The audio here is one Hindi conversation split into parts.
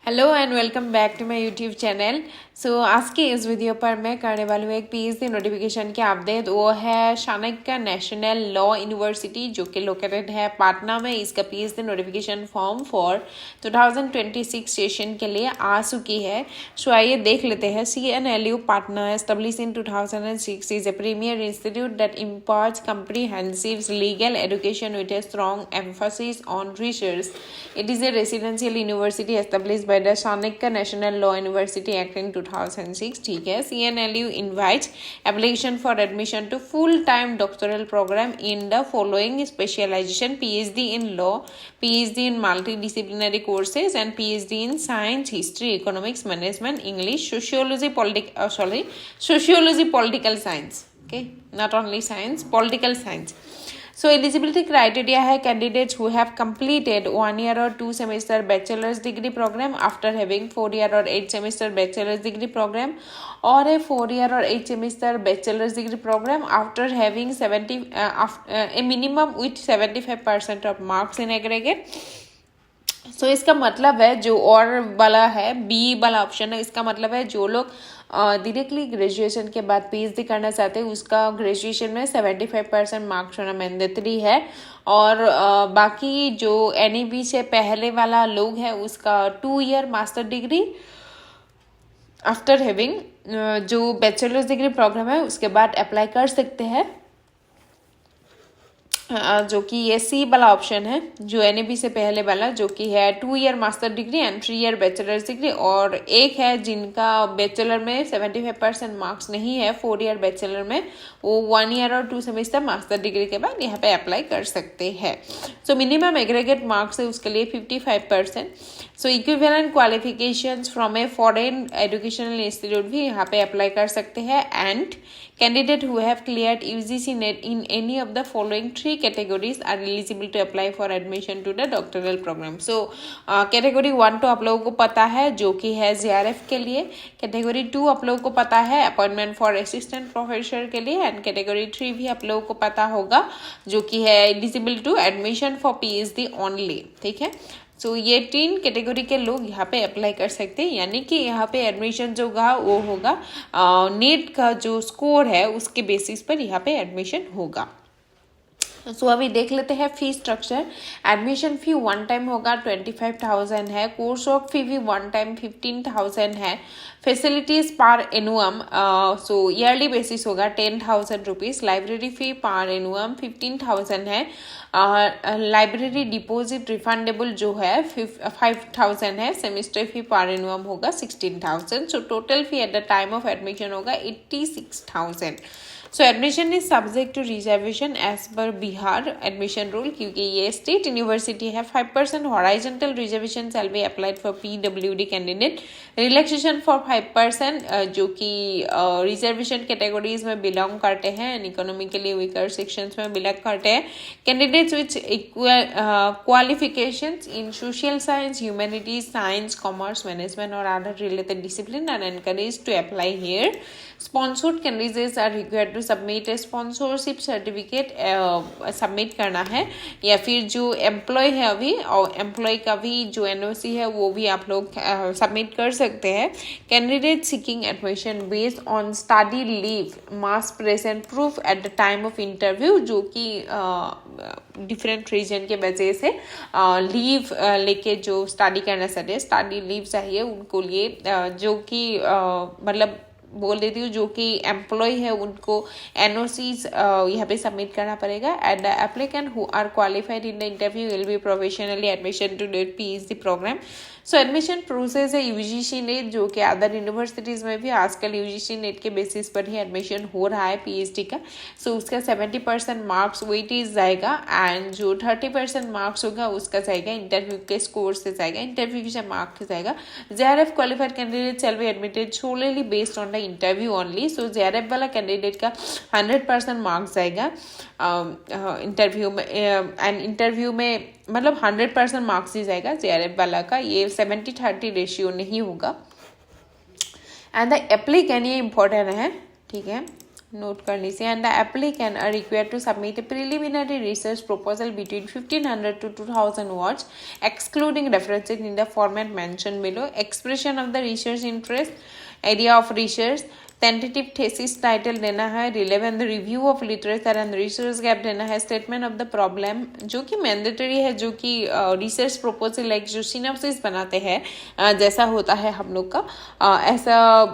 Hello and welcome back to my YouTube channel. So आज के इस वीडियो पर मैं करने वाली हूँ एक पीएचडी नोटिफिकेशन की अपडेट। वो है चाणक्य नेशनल लॉ यूनिवर्सिटी जो कि लोकेटेड है पटना में। इसका PhD notification form for 2026 session के लिए आ चुकी है। सो आइए देख लेते हैं। CNLU Patna, established in 2006, is a premier institute that imparts comprehensive legal education with a strong emphasis on research. It is a residential university established by the Chanakya National Law University Act in 2006. ठीक है। CNLU invites application for admission to full-time doctoral program in the following specialization: PhD in law, PhD in multidisciplinary courses, and PhD in science, history, economics, management, English, sociology, political science. Okay, not only science, political science. So eligibility criteria है candidates who have completed 1 year or 2 semester bachelor's degree program after having 4 year or 8 semester bachelor's degree program, or a 4 year or 8 semester bachelor's degree program after having a minimum with 75% of marks in aggregate. सो इसका मतलब है जो और वाला है बी वाला ऑप्शन है, इसका मतलब है जो लोग डायरेक्टली ग्रेजुएशन के बाद पीएचडी करना चाहते हैं उसका ग्रेजुएशन में 75% मार्क्स होना मैंडेटरी है। और बाकी जो NEB से पहले वाला लोग है उसका 2 year master degree after having जो बैचलर्स डिग्री प्रोग्राम है उसके बाद अप्लाई कर सकते हैं, जो कि ये सी वाला ऑप्शन है जो NEB से पहले वाला, जो कि है 2 year master degree and 3 year bachelors degree. और एक है जिनका बैचलर में 75% मार्क्स नहीं है 4 ईयर बैचलर में, वो 1 ईयर और 2 सेमेस्टर मास्टर डिग्री के बाद यहाँ पे अप्लाई कर सकते हैं। सो मिनिमम एग्रीगेट मार्क्स है उसके लिए 55%। So equivalent qualifications from a foreign educational institute भी यहाँ पे अप्लाई कर सकते हैं। And candidate who have cleared UGC NET in any of the following 3 categories are eligible to apply for admission to the doctoral program. So category 1 तो आप लोगों को पता है जो कि है JRF के लिए, कैटेगरी 2 आप लोगों को पता है अपॉइंटमेंट फॉर असिस्टेंट प्रोफेसर के लिए, एंड कैटेगरी 3 भी आप लोगों को पता होगा जो कि है eligible to admission for PhD only. ठीक है। सो ये 3 कैटेगरी के लोग यहाँ पे अप्लाई कर सकते हैं, यानी कि यहाँ पे एडमिशन जो होगा वो होगा नेट का जो स्कोर है उसके बेसिस पर यहाँ पे एडमिशन होगा। सो अभी देख लेते हैं fee structure. Admission fee 1 time होगा 25,000 है। कोर्स वर्क फी भी 1 टाइम 15,000 है। फैसिलिटीज पर एनुअम सो ईयरली बेसिस होगा 10,000 रुपीज़। लाइब्रेरी फी पर एनुअम 15,000 है। लाइब्रेरी डिपॉजिट रिफंडेबल जो है 5,000 है। सेमेस्टर फी पर एनुअम होगा 16,000। So total fee at the time of admission होगा 86,000। So admission is subject to reservation as per Bihar admission rule, क्योंकि ये स्टेट यूनिवर्सिटी है। 5% horizontal reservation shall be applied for PWD candidate. Relaxation for 5% जो कि रिजर्वेशन कैटेगरीज में बिलोंग करते हैं एंड इकोनॉमिकली वीकर सेक्शंस में बिलोंग करते हैं। Candidates which qualifications in social science, humanities, science, commerce, management और other related discipline are encouraged to apply here. Sponsored candidates are required to submit a sponsorship certificate submit करना है, या फिर जो एम्प्लॉय है अभी और एम्प्लॉय का भी जो NOC है वो भी आप लोग सबमिट कर सकते हैं। Candidate seeking admission based on study leave must present proof at the time of interview, जो कि डिफरेंट रीजन के वजह से लीव लेके जो स्टडी करना चाहते हैं, स्टडी लीव चाहिए उनको लिए, जो कि मतलब बोल देती हूँ जो कि एम्प्लॉय है उनको NOCs यहाँ पे सबमिट करना पड़ेगा। And the applicant who are qualified in the interview will be professionally admission to date PhD program. So admission process है UGC नेट, जो कि अदर यूनिवर्सिटीज़ में भी आजकल UGC नेट के बेसिस पर ही एडमिशन हो रहा है PhD का। सो उसका 70% मार्क्स वेटेज जाएगा एंड जो 30% मार्क्स होगा उसका जाएगा इंटरव्यू के स्कोर से जाएगा, इंटरव्यू से मार्क्स से जाएगा। JRF qualified candidate shall be admitted solely based on the interview only. So JRF वाला कैंडिडेट का 100% मार्क्स जाएगा इंटरव्यू में, एंड इंटरव्यू में मतलब 100% मार्क्स ही जाएगा JRF वाला का, ये 70-30 रेशियो नहीं होगा। एंड द एप्लीकेंट, ये इम्पोर्टेंट है, ठीक है। नोट कर लीजिए। And the applicants are required to submit a preliminary research proposal between 1500 to 2000 words excluding references in the format mentioned below, expression of the research interest, area of research, tentative thesis title देना है, relevant review of literature and research gap देना है, स्टेटमेंट ऑफ द प्रॉब्लम जो कि मैंडेटरी है, जो कि रिसर्च प्रपोजल लाइक जो सिनॉप्सिस बनाते हैं जैसा होता है हम लोग का ऐसा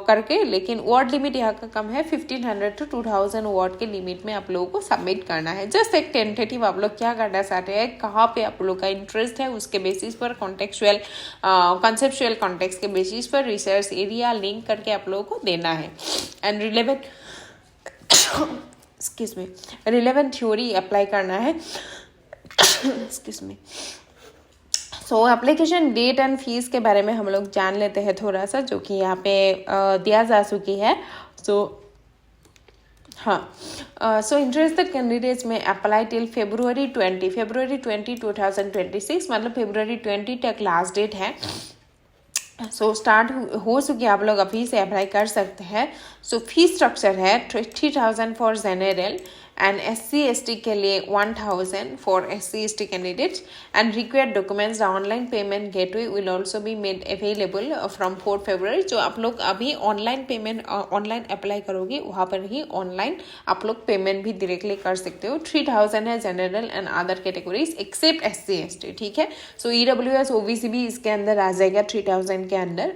करके, लेकिन वर्ड लिमिट यहाँ का कम है, 1500 to 2000 वर्ड के लिमिट में आप लोगों को सबमिट करना है। जस्ट एक टेंटेटिव आप लोग क्या करना चाहते हैं, कहाँ पे आप लोग का इंटरेस्ट है, उसके बेसिस पर कॉन्टेक्चुअल कॉन्सेप्चुअल कॉन्टेक्स्ट के बेसिस पर रिसर्च एरिया लिंक करके आप लोगों को देना है। And relevant excuse me relevant theory apply करना है। Excuse me. So application date and fees के बारे में हम लोग जान लेते हैं थोड़ा सा, जो कि यहाँ पे दिया जा चुकी है। सो इंटरेस्टेड कैंडिडेट्स में अप्लाई टिल February 20, 2026, मतलब February 20 तक लास्ट डेट है। सो स्टार्ट हो चुकी है, आप लोग अभी से अप्लाई कर सकते हैं। सो फीस स्ट्रक्चर है 30,000 फॉर जनरल एंड SC/ST के लिए 1,000 for SC/ST candidates and required documents. The online payment gateway will also be made available from 4 February। जो आप लोग अभी ऑनलाइन पेमेंट ऑनलाइन अप्लाई करोगे वहाँ पर ही ऑनलाइन आप लोग पेमेंट भी डायरेक्टली कर सकते हो। 3,000 है general and other categories except SC/ST, ठीक है। सो EWS OBC भी इसके अंदर आ जाएगा 3,000 के अंदर।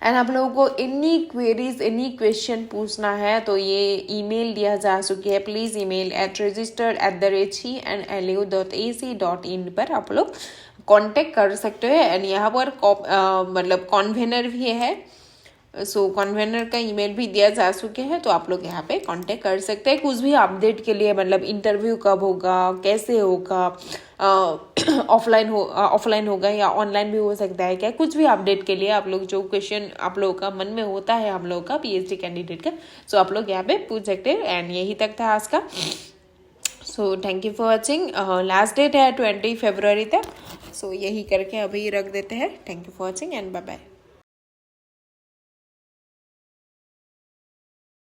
एंड आप लोगों को एनी क्वेरीज एनी क्वेश्चन पूछना है तो ये ईमेल दिया जा चुकी है, प्लीज़ ईमेल registered@he&lu.ac.in पर आप लोग कांटेक्ट कर सकते हो। एंड यहाँ पर मतलब कॉन्वेनर भी है, सो कन्वेनर का ईमेल भी दिया जा चुके हैं, तो आप लोग यहाँ पे कांटेक्ट कर सकते हैं कुछ भी अपडेट के लिए, मतलब इंटरव्यू कब होगा, कैसे होगा, ऑफलाइन होगा या ऑनलाइन भी हो सकता है क्या, कुछ भी अपडेट के लिए आप लोग जो क्वेश्चन आप लोगों का मन में होता है हम लोग का PhD कैंडिडेट का, सो आप लोग यहाँ पे पूछ सकते हैं। एंड यही तक था आज का। So thank you for watching. Last date है 20 February तक, सो यही करके अभी रख देते हैं। Thank you for watching and bye bye.